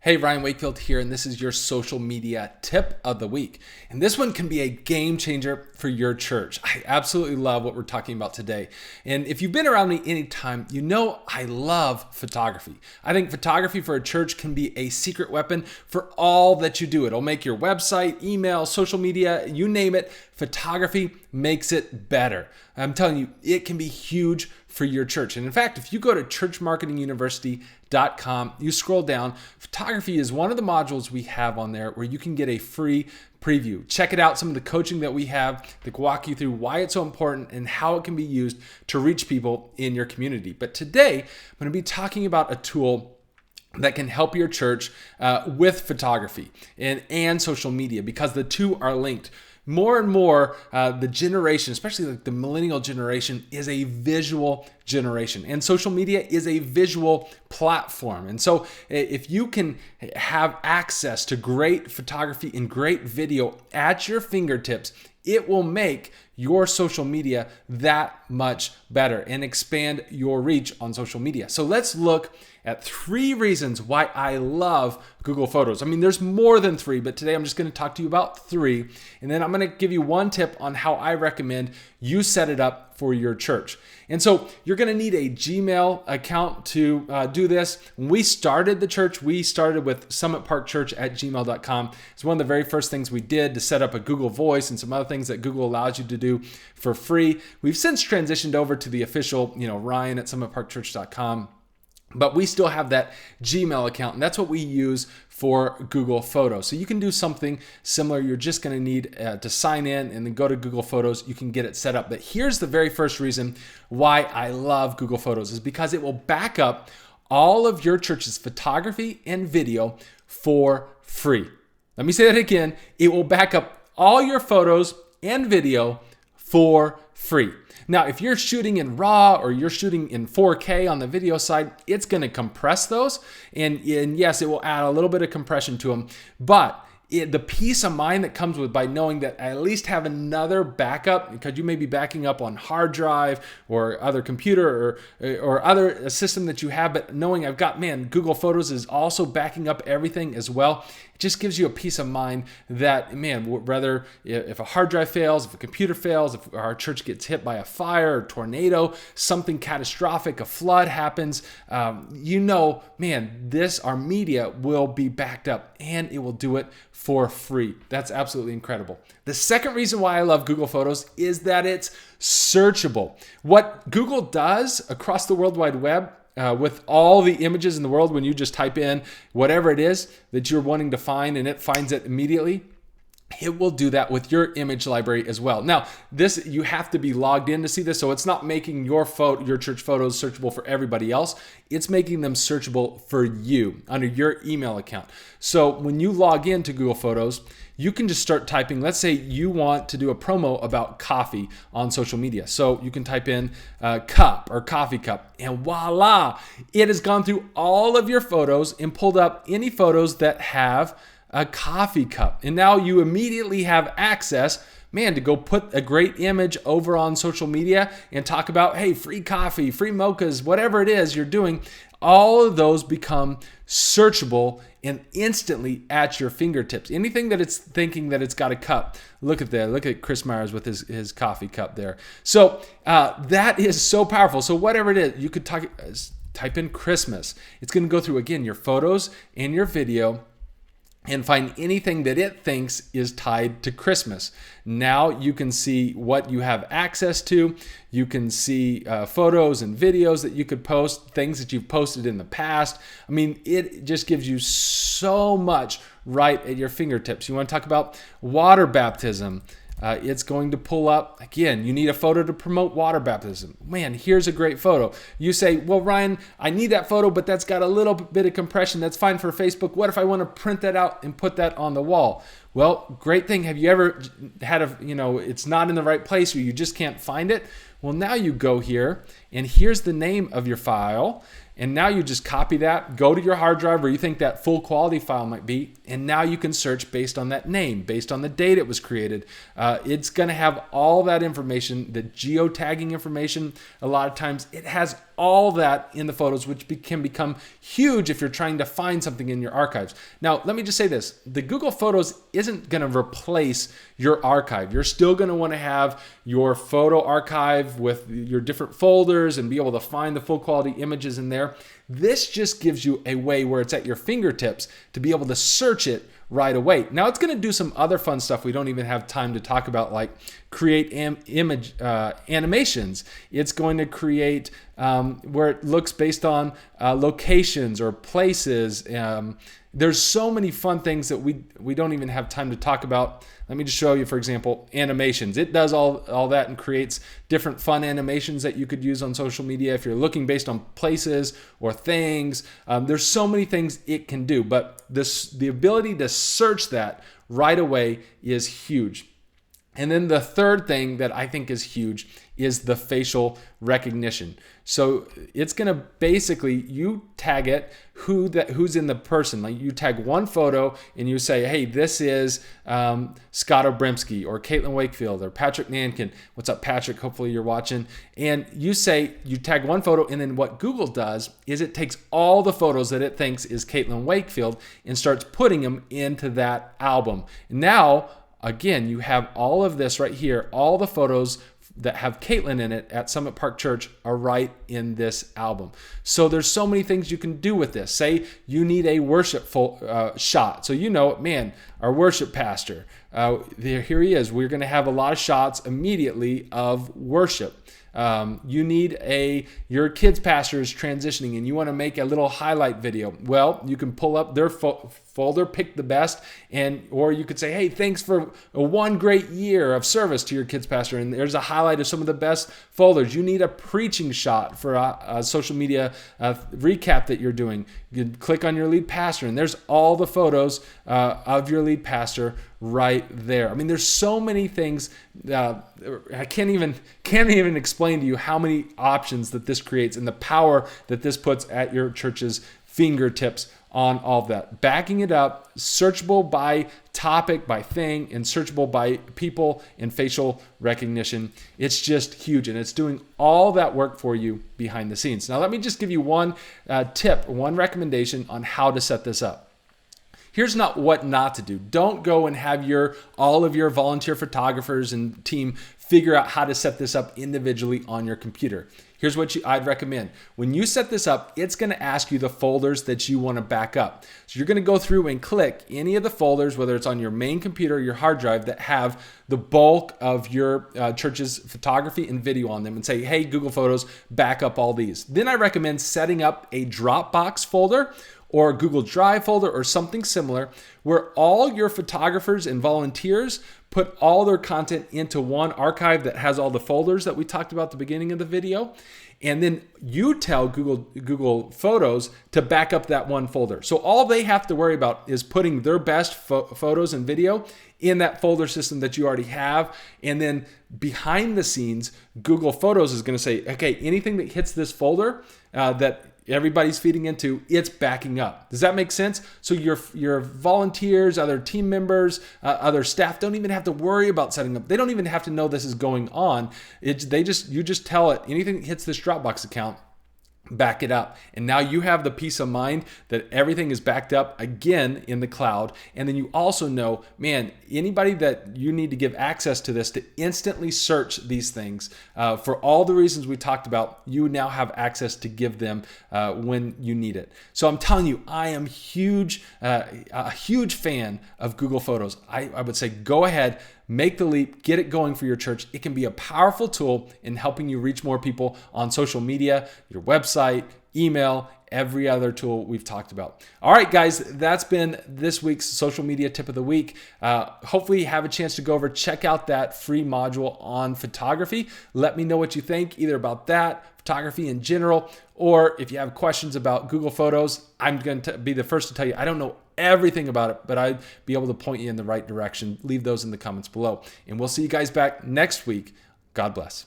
Hey, Ryan Wakefield here, and this is your social media tip of the week. And this one can be a game changer for your church. I absolutely love what we're talking about today. And if you've been around me any time, you know I love photography. I think photography for a church can be a secret weapon for all that you do. It'll make your website, email, social media, you name it. Photography makes it better. I'm telling you, it can be huge for your church. And in fact, if you go to churchmarketinguniversity.com, you scroll down, photography is one of the modules we have on there where you can get a free preview. Check it out, some of the coaching that we have that walk you through why it's so important and how it can be used to reach people in your community. But today, I'm going to be talking about a tool that can help your church with photography and social media, because the two are linked. More and more, the generation, especially like the millennial generation, is a visual generation, and social media is a visual platform. And so if you can have access to great photography and great video at your fingertips, it will make your social media that much better and expand your reach on social media. So let's look at 3 reasons why I love Google Photos. I mean, there's more than 3, but today I'm just going to talk to you about 3. And then I'm going to give you one tip on how I recommend you set it up for your church. And so you're going to need a Gmail account to do this. When we started the church, we started with summitparkchurch@gmail.com. It's one of the very first things we did to set up a Google Voice and some other things that Google allows you to do for free. We've since transitioned over to the official, Ryan@summitparkchurch.com. But we still have that Gmail account, and that's what we use for Google Photos. So you can do something similar. You're just going to need to sign in and then go to Google Photos. You can get it set up. But here's the very first reason why I love Google Photos is because it will back up all of your church's photography and video for free. Let me say that again. It will back up all your photos and video for free. Now, if you're shooting in RAW or you're shooting in 4K on the video side, it's going to compress those. And yes, it will add a little bit of compression to them. But the peace of mind that comes with by knowing that I at least have another backup, because you may be backing up on hard drive or other computer or other system that you have, but knowing I've got, Google Photos is also backing up everything as well. It just gives you a peace of mind that, whether if a hard drive fails, if a computer fails, if our church gets hit by a fire or tornado, something catastrophic, a flood happens, our media will be backed up and it will do it for free. That's absolutely incredible. The second reason why I love Google Photos is that it's searchable. What Google does across the World Wide Web, with all the images in the world, when you just type in whatever it is that you're wanting to find and it finds it immediately, it will do that with your image library as well. Now, this, you have to be logged in to see this, so it's not making your church photos searchable for everybody else. It's making them searchable for you under your email account. So when you log into Google Photos, you can just start typing. Let's say you want to do a promo about coffee on social media. So you can type in cup or coffee cup, and voila, it has gone through all of your photos and pulled up any photos that have a coffee cup. And now you immediately have access, to go put a great image over on social media and talk about, hey, free coffee, free mochas, whatever it is you're doing. All of those become searchable and instantly at your fingertips. Anything that it's thinking that it's got a cup, look at that. Look at Chris Myers with his coffee cup there. So that is so powerful. So whatever it is, you could type in Christmas. It's going to go through, again, your photos and your video and find anything that it thinks is tied to Christmas. Now you can see what you have access to. You can see photos and videos that you could post, things that you've posted in the past. It just gives you so much right at your fingertips. You want to talk about water baptism. It's going to pull up, again, you need a photo to promote water baptism. Here's a great photo. You say, well, Ryan, I need that photo, but that's got a little bit of compression. That's fine for Facebook. What if I want to print that out and put that on the wall? Well, great thing. Have you ever had it's not in the right place or you just can't find it? Well, now you go here and here's the name of your file. And now you just copy that, go to your hard drive where you think that full quality file might be, and now you can search based on that name, based on the date it was created. It's going to have all that information, the geotagging information. A lot of times it has all that in the photos, which can become huge if you're trying to find something in your archives. Now, let me just say this. The Google Photos isn't going to replace your archive. You're still going to want to have your photo archive with your different folders and be able to find the full quality images in there. This just gives you a way where it's at your fingertips to be able to search it right away. Now it's going to do some other fun stuff we don't even have time to talk about, like create image animations. It's going to create where it looks based on locations or places. There's so many fun things that we don't even have time to talk about. Let me just show you, for example, animations. It does all that and creates different fun animations that you could use on social media if you're looking based on places or things. There's so many things it can do, but the ability to search that right away is huge. And then the third thing that I think is huge is the facial recognition. So it's going to basically, you tag it who's in the person. Like you tag one photo and you say, hey, this is Scott Obremski or Caitlin Wakefield or Patrick Nankin. What's up, Patrick? Hopefully you're watching. And you tag one photo, and then what Google does is it takes all the photos that it thinks is Caitlin Wakefield and starts putting them into that album. Now, again, you have all of this right here. All the photos that have Caitlin in it at Summit Park Church are right in this album. So there's so many things you can do with this. Say you need a worship shot. So man, our worship pastor, here he is. We're going to have a lot of shots immediately of worship. You need your kids pastor is transitioning and you want to make a little highlight video. Well, you can pull up their folder, pick the best, or you could say, hey, thanks for one great year of service to your kids pastor. And there's a highlight of some of the best folders. You need a preaching shot for a social media recap that you're doing. You can click on your lead pastor and there's all the photos of your lead pastor right there. I mean, there's so many things. I can't even explain to you how many options that this creates and the power that this puts at your church's fingertips on all of that. Backing it up, searchable by topic, by thing, and searchable by people and facial recognition. It's just huge, and it's doing all that work for you behind the scenes. Now, let me just give you one tip, one recommendation on how to set this up. Here's what not to do. Don't go and have all of your volunteer photographers and team figure out how to set this up individually on your computer. Here's what I'd recommend. When you set this up, it's going to ask you the folders that you want to back up. So you're going to go through and click any of the folders, whether it's on your main computer or your hard drive, that have the bulk of your church's photography and video on them, and say, hey, Google Photos, back up all these. Then I recommend setting up a Dropbox folder or a Google Drive folder or something similar where all your photographers and volunteers put all their content into one archive that has all the folders that we talked about at the beginning of the video. And then you tell Google Photos to back up that one folder. So all they have to worry about is putting their best photos and video in that folder system that you already have. And then behind the scenes, Google Photos is going to say, okay, anything that hits this folder that everybody's feeding into, it's backing up. Does that make sense? So your volunteers, other team members, other staff don't even have to worry about setting up. They don't even have to know this is going on. You just tell it, anything that hits this Dropbox account, back it up. And now you have the peace of mind that everything is backed up again in the cloud. And then you also know, man, anybody that you need to give access to this to instantly search these things for all the reasons we talked about, you now have access to give them when you need it. So I'm telling you, I am a huge fan of Google Photos. I would say go ahead, make the leap, get it going for your church. It can be a powerful tool in helping you reach more people on social media, your website, email, every other tool we've talked about. All right, guys, that's been this week's social media tip of the week. Hopefully you have a chance to go over, check out that free module on photography. Let me know what you think, either about that, photography in general, or if you have questions about Google Photos. I'm going to be the first to tell you, I don't know everything about it, but I'd be able to point you in the right direction. Leave those in the comments below. And we'll see you guys back next week. God bless.